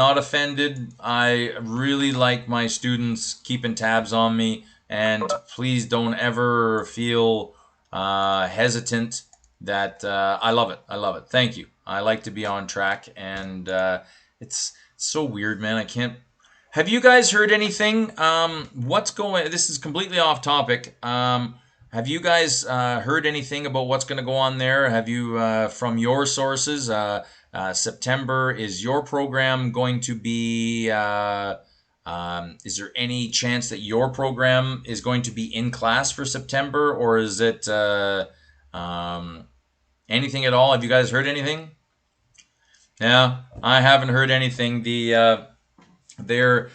not offended. I really like my students keeping tabs on me, and please don't ever feel hesitant. That I love it. I love it. Thank you. I like to be on track, and it's so weird, man. I can't. Have you guys heard anything? What's going? This is completely off topic. Have you guys heard anything about what's going to go on there? Have you, from your sources, September, is your program going to be? Is there any chance that your program is going to be in class for September, or is it anything at all? Have you guys heard anything? Yeah, I haven't heard anything. They're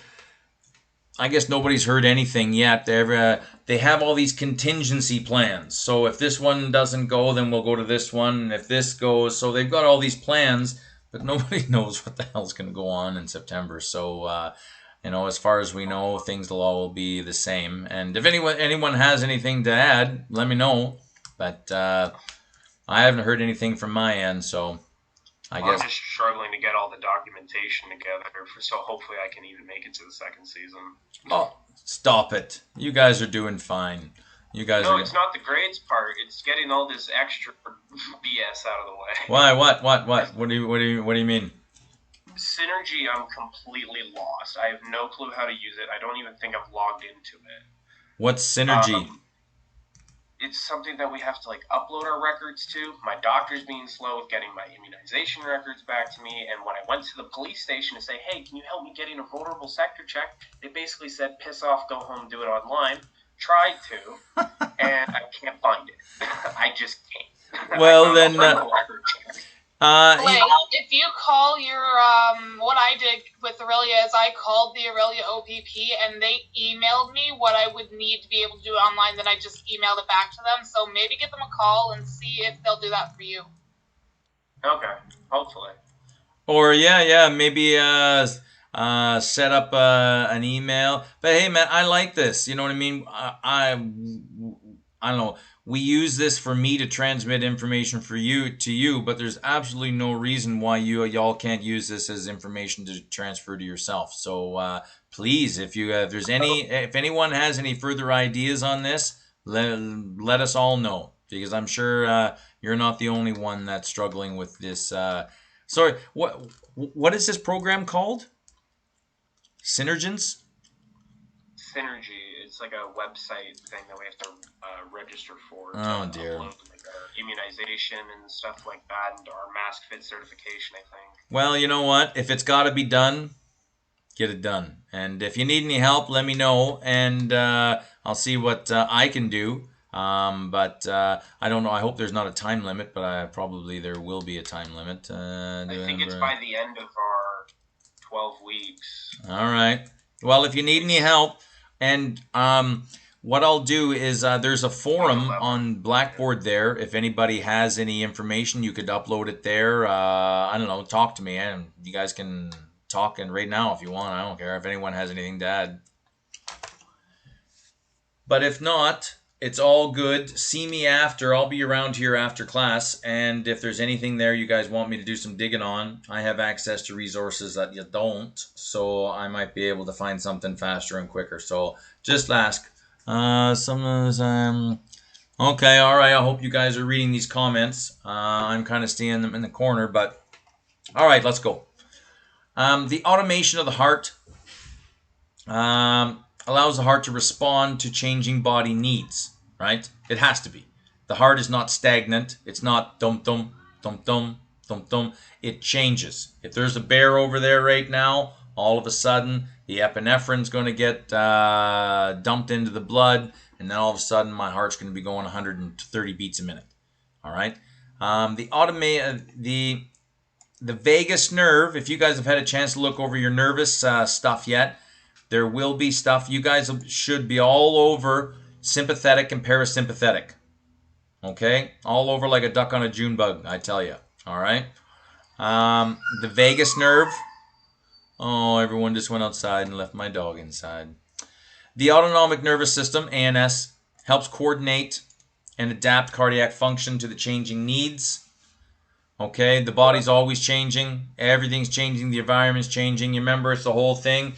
I guess nobody's heard anything yet. They have all these contingency plans. So if this one doesn't go, then we'll go to this one. And if this goes, so they've got all these plans, but nobody knows what the hell's going to go on in September. So as far as we know, things will all be the same. And if anyone has anything to add, let me know. But I haven't heard anything from my end, so I guess. I'm just struggling to get all the documentation together, so hopefully I can even make it to the second season. Oh, stop it! You guys are doing fine. You guys No, are. it's not the grades part. It's getting all this extra BS out of the way. Why? What? What do you mean? Synergy, I'm completely lost. I have no clue how to use it. I don't even think I've logged into it. What's Synergy? It's something that we have to upload our records to. My doctor's being slow with getting my immunization records back to me, and when I went to the police station to say, hey, can you help me getting a vulnerable sector check, they basically said, piss off, go home, do it online. Tried to, and I can't find it. I just can't. Well, then... if you call your, what I did with Aurelia is I called the Aurelia OPP and they emailed me what I would need to be able to do online. Then I just emailed it back to them. So maybe give them a call and see if they'll do that for you. Okay, hopefully. Or maybe set up an email. But hey, man, I like this. You know what I mean? I don't know. We use this for me to transmit information to you, but there's absolutely no reason why y'all can't use this as information to transfer to yourself. So please, if anyone has any further ideas on this, let us all know, because I'm sure you're not the only one that's struggling with this. Sorry, what is this program called? Synergence? Synergy. It's like a website thing that we have to register for. Oh dear. Upload, our immunization and stuff like that, and our mask fit certification, I think. Well, you know what? If it's got to be done, get it done. And if you need any help, let me know, and I'll see what I can do. But I don't know. I hope there's not a time limit, but probably there will be a time limit. I think it's by the end of our 12 weeks. All right. Well, if you need any help, and what I'll do is there's a forum on Blackboard there. If anybody has any information, you could upload it there. I don't know. Talk to me, and you guys can talk right now if you want. I don't care if anyone has anything to add. But if not, it's all good. See me after. I'll be around here after class. And if there's anything there you guys want me to do some digging on, I have access to resources that you don't. So I might be able to find something faster and quicker. So just ask. Okay, all right. I hope you guys are reading these comments. I'm kind of seeing them in the corner. But all right, let's go. The automation of the heart. Allows the heart to respond to changing body needs, right? It has to be. The heart is not stagnant. It's not dum-dum, dum-dum, dum-dum. It changes. If there's a bear over there right now, all of a sudden, the epinephrine's going to get dumped into the blood, and then all of a sudden, my heart's going to be going 130 beats a minute, all right? The vagus nerve, if you guys have had a chance to look over your nervous stuff yet, there will be stuff. You guys should be all over sympathetic and parasympathetic. Okay? All over like a duck on a June bug, I tell you. All right? The vagus nerve. Oh, everyone just went outside and left my dog inside. The autonomic nervous system, ANS, helps coordinate and adapt cardiac function to the changing needs. Okay, the body's always changing. Everything's changing. The environment's changing. You remember, it's the whole thing.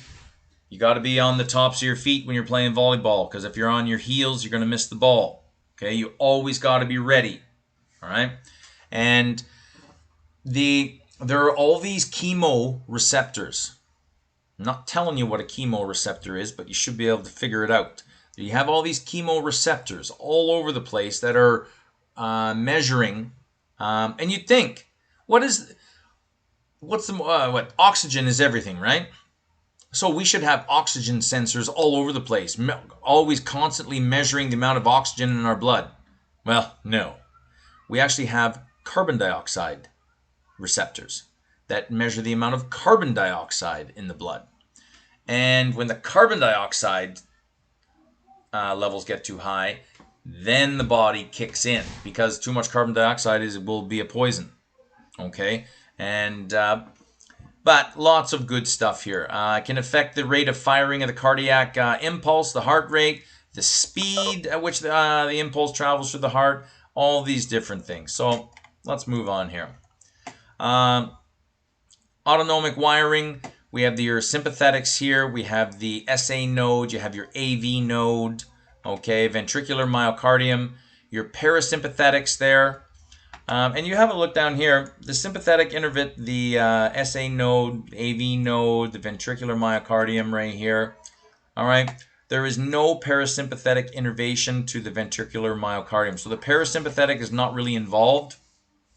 You got to be on the tops of your feet when you're playing volleyball, because if you're on your heels, you're going to miss the ball. Okay, you always got to be ready. All right, and there are all these chemoreceptors. I'm not telling you what a chemoreceptor is, but you should be able to figure it out. You have all these chemoreceptors all over the place that are measuring, and you'd think, what oxygen is everything, right? So we should have oxygen sensors all over the place, always constantly measuring the amount of oxygen in our blood. Well, no. We actually have carbon dioxide receptors that measure the amount of carbon dioxide in the blood. And when the carbon dioxide levels get too high, then the body kicks in, because too much carbon dioxide will be a poison. Okay, and but lots of good stuff here. It can affect the rate of firing of the cardiac impulse, the heart rate, the speed at which the impulse travels through the heart, all these different things. So let's move on here. Autonomic wiring. We have your sympathetics here. We have the SA node. You have your AV node. Okay, ventricular myocardium. Your parasympathetics there. And you have a look down here. The sympathetic innervate, the SA node, AV node, the ventricular myocardium right here. All right. There is no parasympathetic innervation to the ventricular myocardium. So the parasympathetic is not really involved.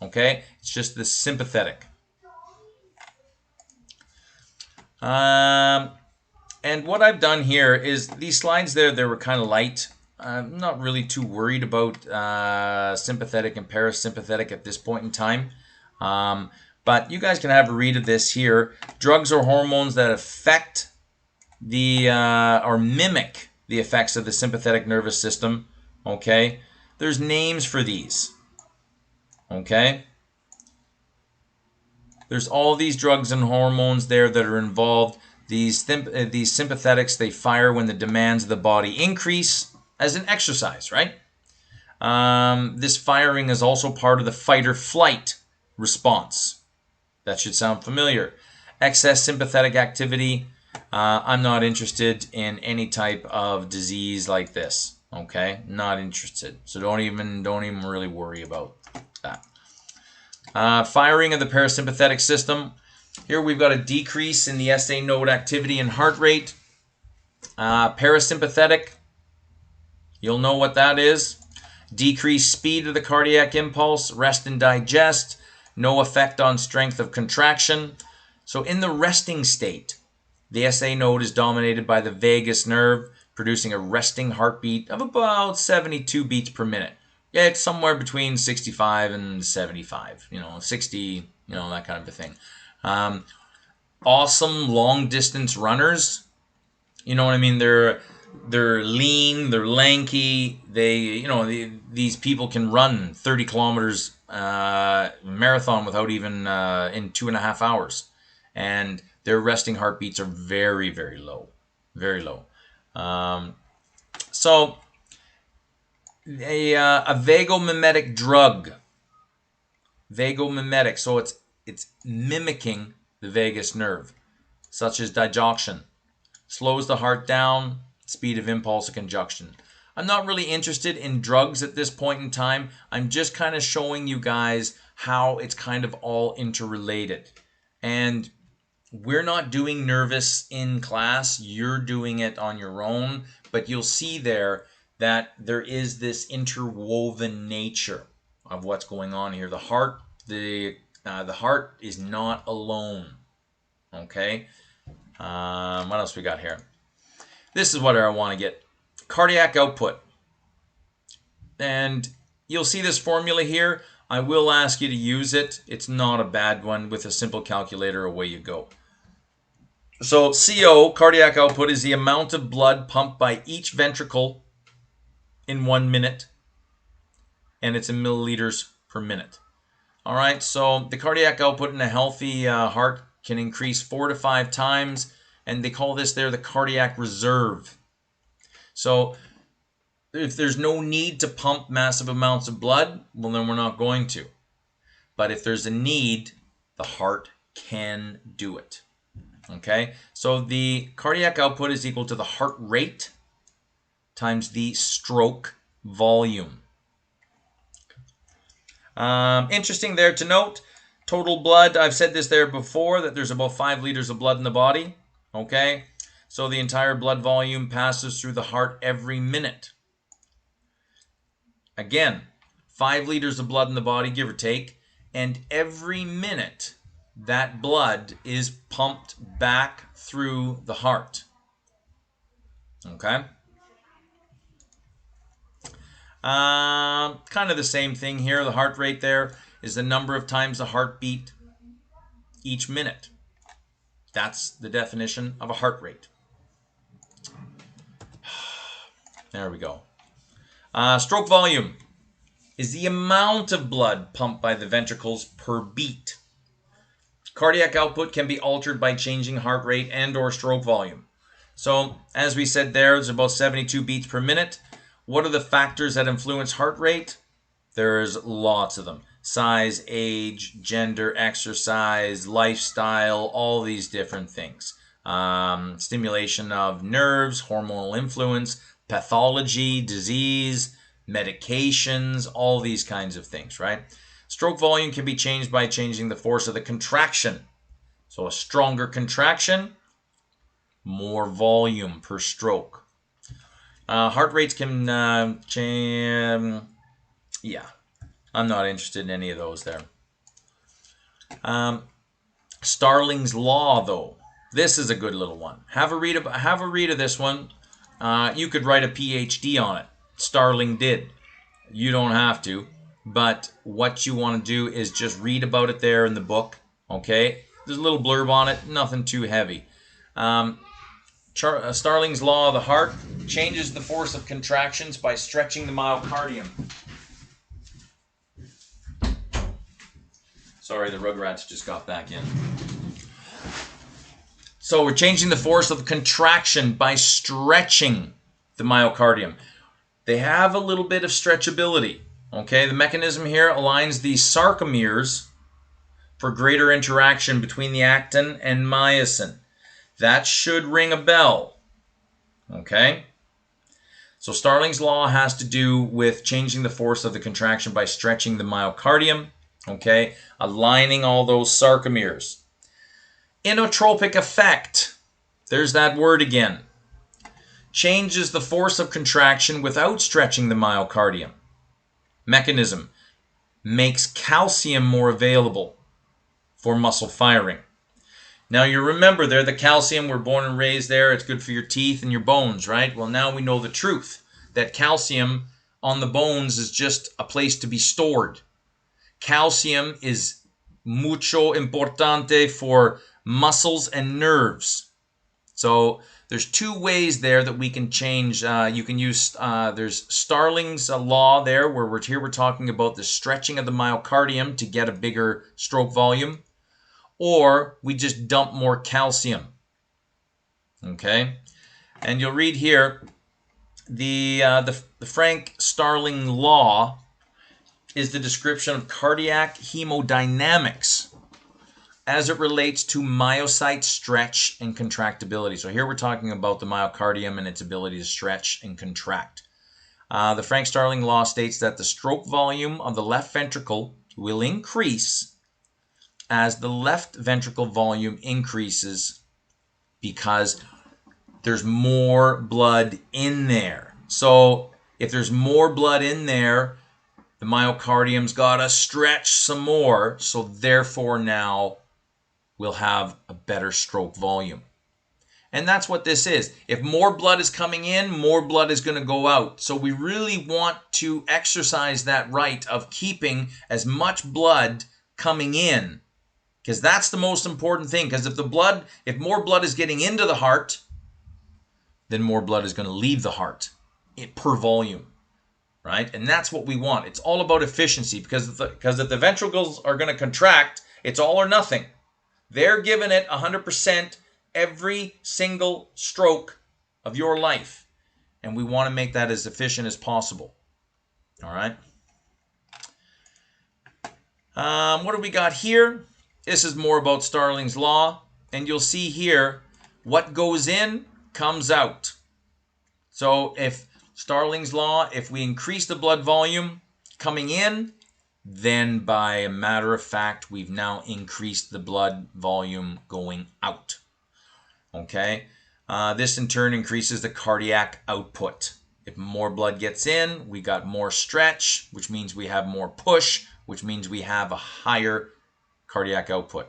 Okay. It's just the sympathetic. And what I've done here is these slides there, they were kind of light. I'm not really too worried about sympathetic and parasympathetic at this point in time. But you guys can have a read of this here. Drugs or hormones that affect or mimic the effects of the sympathetic nervous system. Okay, there's names for these. Okay, there's all these drugs and hormones there that are involved. These sympathetics, they fire when the demands of the body increase as an exercise, right? This firing is also part of the fight or flight response. That should sound familiar. Excess sympathetic activity. I'm not interested in any type of disease like this. Okay, not interested. So don't even really worry about that. Firing of the parasympathetic system. Here we've got a decrease in the SA node activity and heart rate. Parasympathetic, you'll know what that is. Decreased speed of the cardiac impulse, rest and digest, no effect on strength of contraction. So in the resting state, the SA node is dominated by the vagus nerve, producing a resting heartbeat of about 72 beats per minute. Yeah, it's somewhere between 65 and 75, 60, that kind of a thing. Awesome long distance runners. You know what I mean? They're lean, they're lanky. These people can run 30 kilometers marathon without even in 2.5 hours, and their resting heartbeats are very, very low, very low. So a vagomimetic drug, vagomimetic. So it's mimicking the vagus nerve, such as digoxin. Slows the heart down, speed of impulse of conjunction. I'm not really interested in drugs at this point in time. I'm just kind of showing you guys how it's kind of all interrelated. And we're not doing nervous in class. You're doing it on your own. But you'll see there that there is this interwoven nature of what's going on here. The heart is not alone. Okay. What else we got here? This is what I want to get. Cardiac output. And you'll see this formula here. I will ask you to use it. It's not a bad one. With a simple calculator, away you go. So CO, cardiac output, is the amount of blood pumped by each ventricle in 1 minute. And it's in milliliters per minute. All right, so the cardiac output in a healthy heart can increase 4 to 5 times, and they call this there the cardiac reserve. So if there's no need to pump massive amounts of blood, well, then we're not going to. but if there's a need, the heart can do it. Okay, so the cardiac output is equal to the heart rate times the stroke volume. Interesting there to note, total blood, I've said this there before, that there's about 5 liters of blood in the body. Okay, so the entire blood volume passes through the heart every minute. Again, 5 liters of blood in the body, give or take, and every minute that blood is pumped back through the heart. Okay? Kind of the same thing here. The heart rate there is the number of times the heartbeat each minute. That's the definition of a heart rate. There we go. Stroke volume is the amount of blood pumped by the ventricles per beat. Cardiac output can be altered by changing heart rate and or stroke volume. So, as we said there's about 72 beats per minute. What are the factors that influence heart rate? There's lots of them. Size, age, gender, exercise, lifestyle, all these different things. Stimulation of nerves, hormonal influence, pathology, disease, medications, all these kinds of things, right? Stroke volume can be changed by changing the force of the contraction. So a stronger contraction, more volume per stroke. Heart rates can change. Yeah, I'm not interested in any of those there. Starling's law, though. This is a good little one. Have a read of this one. You could write a PhD on it. Starling did. You don't have to. But what you want to do is just read about it there in the book. Okay? There's a little blurb on it. Nothing too heavy. Starling's law of the heart changes the force of contractions by stretching the myocardium. Sorry, the Rugrats just got back in. So we're changing the force of contraction by stretching the myocardium. They have a little bit of stretchability. Okay, the mechanism here aligns the sarcomeres for greater interaction between the actin and myosin. That should ring a bell. Okay? So Starling's law has to do with changing the force of the contraction by stretching the myocardium. Okay? Aligning all those sarcomeres. Inotropic effect. There's that word again. Changes the force of contraction without stretching the myocardium. Mechanism. Makes calcium more available for muscle firing. Now you remember there, the calcium, we're born and raised there, it's good for your teeth and your bones, right? Well, now we know the truth, that calcium on the bones is just a place to be stored. Calcium is mucho importante for muscles and nerves. So there's 2 ways there that we can change. You can use, there's Starling's law there, where we're talking about the stretching of the myocardium to get a bigger stroke volume. Or we just dump more calcium. Okay? And you'll read here, the Frank Starling law is the description of cardiac hemodynamics as it relates to myocyte stretch and contractibility. So here we're talking about the myocardium and its ability to stretch and contract. The Frank Starling law states that the stroke volume of the left ventricle will increase as the left ventricle volume increases because there's more blood in there. So if there's more blood in there, the myocardium's got to stretch some more, so therefore now we'll have a better stroke volume. And that's what this is. If more blood is coming in, more blood is going to go out. So we really want to exercise that right of keeping as much blood coming in, because that's the most important thing. Because if more blood is getting into the heart, then more blood is going to leave the heart per volume, right? And that's what we want. It's all about efficiency, because if the ventricles are going to contract, it's all or nothing. They're giving it 100% every single stroke of your life, and we want to make that as efficient as possible. All right. What do we got here? This is more about Starling's law, and you'll see here what goes in comes out. So if Starling's law, if we increase the blood volume coming in, then by a matter of fact, we've now increased the blood volume going out. Okay, this in turn increases the cardiac output. If more blood gets in, we got more stretch, which means we have more push, which means we have a higher cardiac output.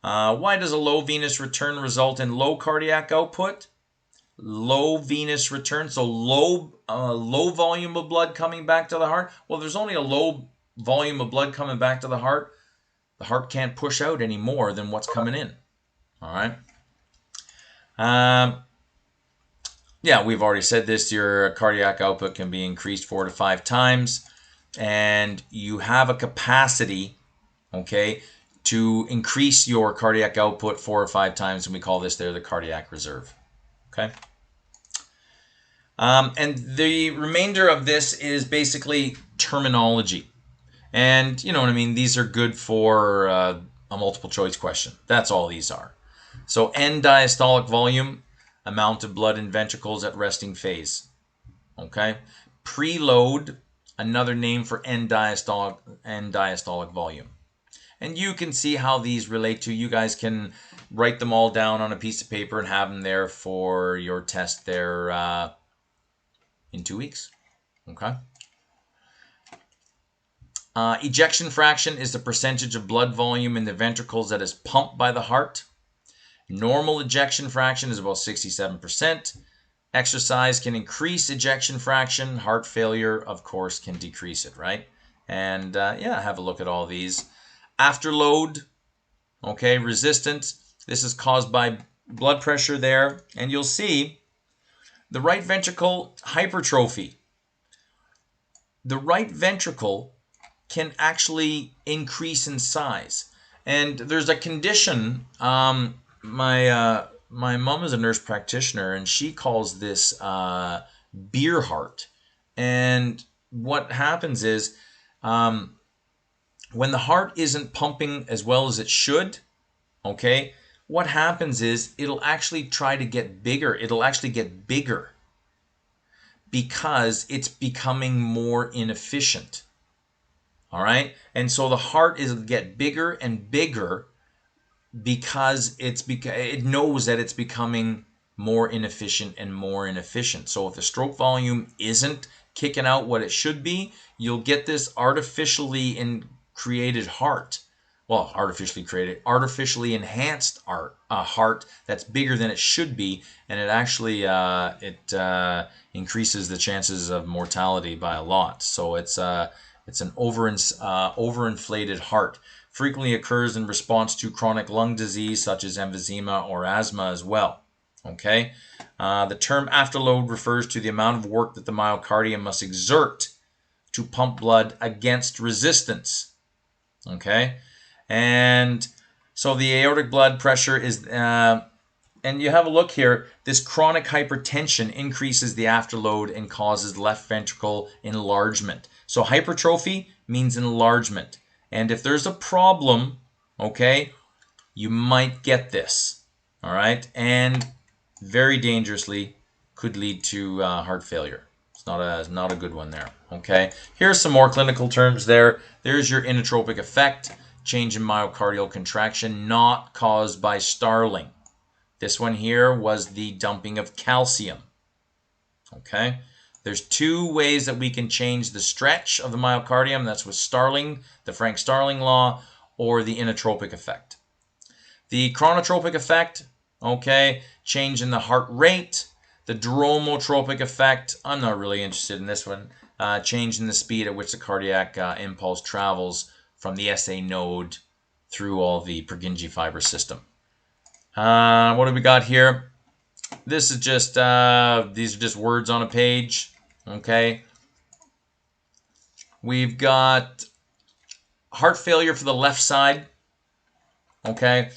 Why does a low venous return result in low cardiac output? Low venous return, so low volume of blood coming back to the heart. Well, there's only a low volume of blood coming back to the heart. The heart can't push out any more than what's coming in. All right. Yeah, we've already said this. Your cardiac output can be increased 4 to 5 times, and you have a capacity, okay, to increase your cardiac output 4 or 5 times, and we call this there the cardiac reserve. Okay. And the remainder of this is basically terminology. And you know what I mean? These are good for a multiple choice question. That's all these are. So end diastolic volume, amount of blood in ventricles at resting phase. Okay. Preload, another name for end diastolic volume. And you can see how these relate to. You guys can write them all down on a piece of paper and have them there for your test there in 2 weeks. Okay. Ejection fraction is the percentage of blood volume in the ventricles that is pumped by the heart. Normal ejection fraction is about 67%. Exercise can increase ejection fraction. Heart failure, of course, can decrease it, right? And yeah, have a look at all these. Afterload, okay, resistance. This is caused by blood pressure there. And you'll see the right ventricle hypertrophy. The right ventricle can actually increase in size. And there's a condition, my mom is a nurse practitioner, and she calls this beer heart. And what happens is when the heart isn't pumping as well as it should, okay, what happens is it'll actually try to get bigger. It'll actually get bigger because it's becoming more inefficient. All right? And so the heart is get bigger and bigger because it knows that it's becoming more inefficient and more inefficient. So if the stroke volume isn't kicking out what it should be, you'll get this artificially created heart. Well, artificially enhanced heart that's bigger than it should be, and it actually increases the chances of mortality by a lot. So it's an overinflated heart. Frequently occurs in response to chronic lung disease such as emphysema or asthma as well. Okay, the term afterload refers to the amount of work that the myocardium must exert to pump blood against resistance. Okay, and so the aortic blood pressure is, and you have a look here, this chronic hypertension increases the afterload and causes left ventricle enlargement. So hypertrophy means enlargement. And if there's a problem, okay, you might get this, all right? And very dangerously could lead to heart failure. It's not a good one there, okay? Here's some more clinical terms there. There's your inotropic effect, change in myocardial contraction not caused by Starling. This one here was the dumping of calcium, okay? There's 2 ways that we can change the stretch of the myocardium. That's with Starling, the Frank Starling law, or the inotropic effect. The chronotropic effect, okay, change in the heart rate. The dromotropic effect, I'm not really interested in this one. Change in the speed at which the cardiac impulse travels from the SA node through all the Purkinje fiber system. What do we got here? This is just, these are just words on a page. Okay, we've got heart failure for the left side. Okay,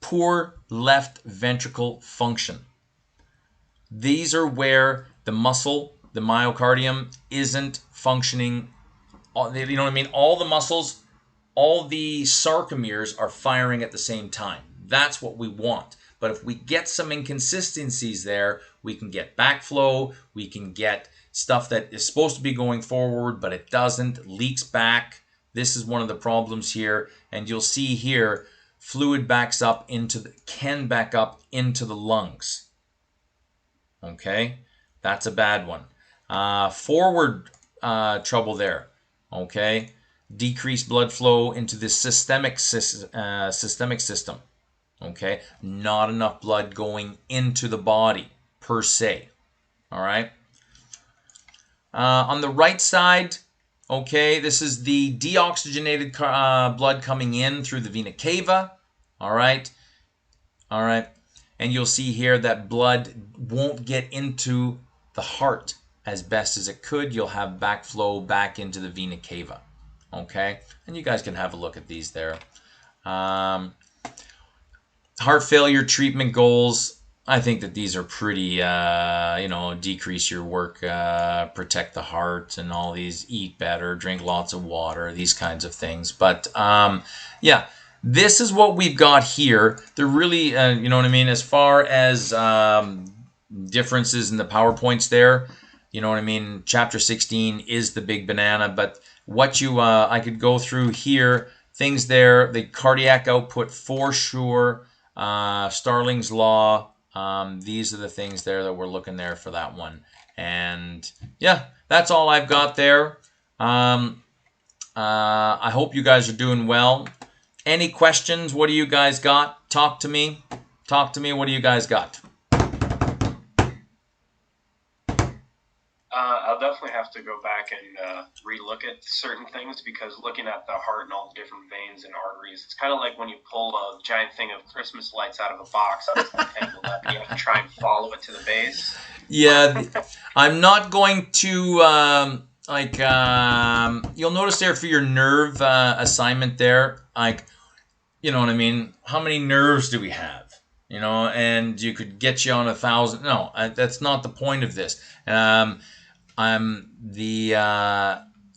poor left ventricle function. These are where the muscle, the myocardium, isn't functioning you know what I mean? All the muscles, all the sarcomeres are firing at the same time. That's what we want. But if we get some inconsistencies there, we can get backflow, we can get stuff that is supposed to be going forward, but it doesn't, leaks back. This is one of the problems here. And you'll see here, fluid can back up into the lungs. Okay, that's a bad one. Forward trouble there. Okay, decreased blood flow into the systemic system. Okay, not enough blood going into the body per se. All right. On the right side, okay, this is the deoxygenated blood coming in through the vena cava. All right. All right. And you'll see here that blood won't get into the heart as best as it could. You'll have backflow back into the vena cava. Okay. And you guys can have a look at these there. Heart failure treatment goals. I think that these are pretty, decrease your work, protect the heart, and all these, eat better, drink lots of water, these kinds of things. But yeah, this is what we've got here. They're really, you know what I mean, as far as differences in the PowerPoints there, you know what I mean, Chapter 16 is the big banana, but what I could go through here, things there, the cardiac output for sure, Starling's law, these are the things there that we're looking there for that one. And yeah, that's all I've got there. I hope you guys are doing well. Any questions? What do you guys got? Talk to me. Talk to me. What do you guys got? I'll definitely have to go back and relook at certain things, because looking at the heart and all the different veins and arteries, it's kind of like when you pull a giant thing of Christmas lights out of a box and tangled up, and you have to try and follow it to the base. Yeah, I'm not going to you'll notice there for your nerve assignment there, like, you know what I mean, how many nerves do we have? You know, and you could get you on 1,000. No, that's not the point of this.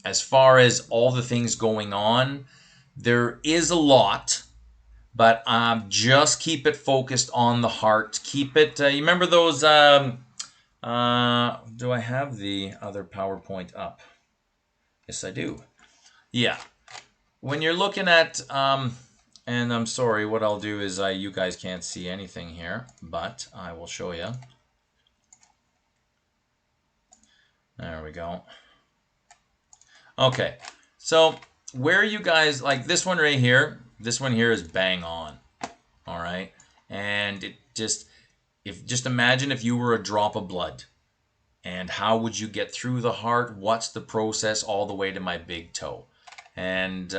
As far as all the things going on, there is a lot, but just keep it focused on the heart. Keep it. You remember those? Do I have the other PowerPoint up? Yes, I do. Yeah. When you're looking at, and I'm sorry, what I'll do is you guys can't see anything here, but I will show you. There we go. Okay, so where you guys, like this one right here, this one here is bang on. All right, and it just imagine if you were a drop of blood, and how would you get through the heart? What's the process all the way to my big toe? And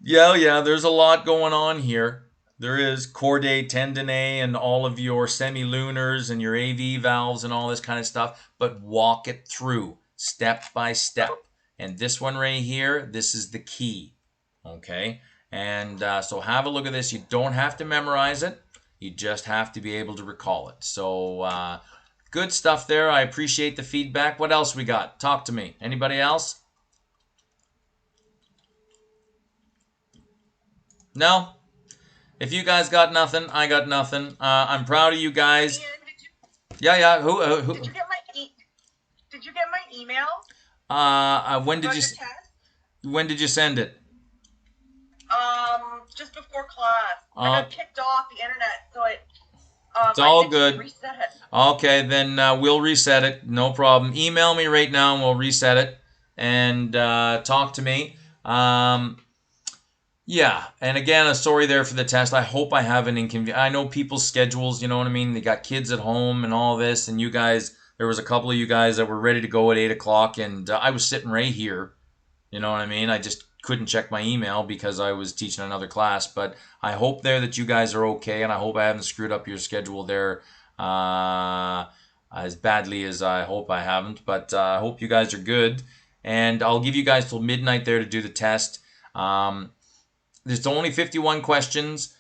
yeah, there's a lot going on here. There is chordae, tendonae, and all of your semilunars and your AV valves and all this kind of stuff, but walk it through step by step. And this one right here, this is the key, okay? And so have a look at this. You don't have to memorize it. You just have to be able to recall it. So good stuff there. I appreciate the feedback. What else we got? Talk to me. Anybody else? No? If you guys got nothing, I got nothing. I'm proud of you guys. Yeah. Who? Did you get my email? When did you send it? Just before class. I got kicked off the internet, so it's all I good. Reset it. Okay, then we'll reset it. No problem. Email me right now and we'll reset it. And talk to me. Yeah, and again, sorry there for the test. I hope I have an inconvenience. I know people's schedules, you know what I mean? They got kids at home and all this, and you guys, there was a couple of you guys that were ready to go at 8 o'clock, and I was sitting right here, you know what I mean? I just couldn't check my email because I was teaching another class, but I hope there that you guys are okay, and I hope I haven't screwed up your schedule there as badly as I hope I haven't, but I hope you guys are good, and I'll give you guys till midnight there to do the test. There's only 51 questions,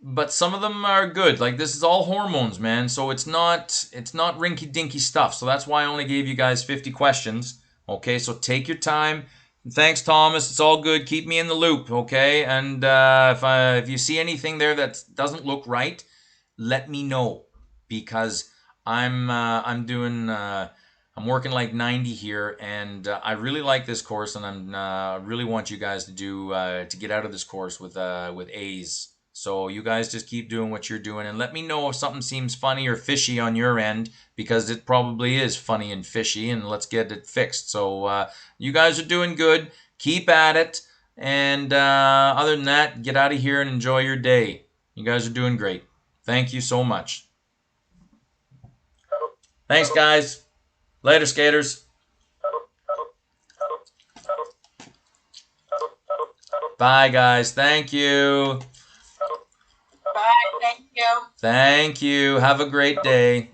but some of them are good. Like, this is all hormones, man. So it's not rinky-dinky stuff. So that's why I only gave you guys 50 questions. Okay, so take your time. Thanks, Thomas. It's all good. Keep me in the loop, okay? And if you see anything there that doesn't look right, let me know, because I'm doing I'm working like 90 here, and I really like this course, and I'm really want you guys to do to get out of this course with A's. So you guys just keep doing what you're doing, and let me know if something seems funny or fishy on your end, because it probably is funny and fishy, and let's get it fixed. So you guys are doing good. Keep at it, and other than that, get out of here and enjoy your day. You guys are doing great. Thank you so much. Thanks, guys. Later, skaters. Bye, guys. Thank you. Bye. Thank you. Thank you. Have a great day.